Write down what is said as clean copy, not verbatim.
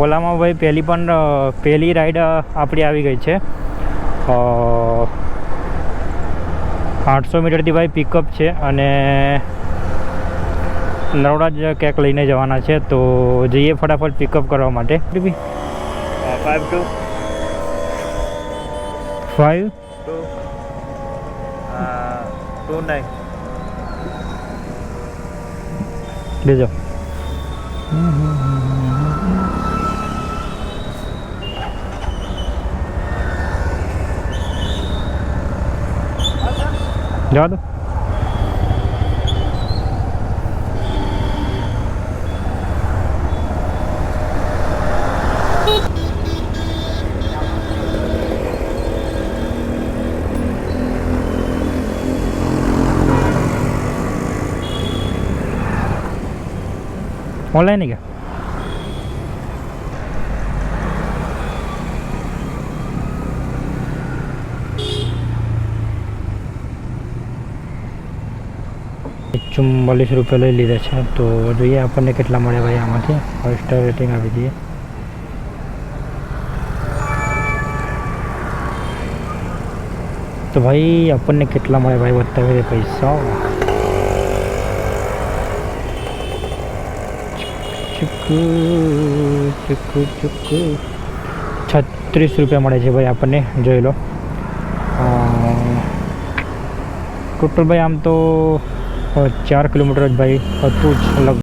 ઓલામાં ભાઈ પહેલી રાઈડ આપણી આવી ગઈ છે. 800 મીટરથી ભાઈ પિકઅપ છે અને નરોડા જ ક્યાંક લઈને જવાના છે, તો જઈએ ફટાફટ પિકઅપ કરવા માટે. 5 2 9 લેજો. જવા દો. ऑनलाइन है क्या? ₹44 લઈ લીધા છે, તો જોઈએ આપણને કેટલા મળે ભાઈ આમાંથી. 5 સ્ટાર રેટિંગ આપી દઈએ. તો ભાઈ આપણને કેટલા મળે ભાઈ બતાવી દે પૈસા. ₹36 મળે છે ભાઈ આપણને, જોઈ લો. ટોટલ ભાઈ આમ તો 4 કિલોમીટર જ ભાઈ હતું જ લગભગ.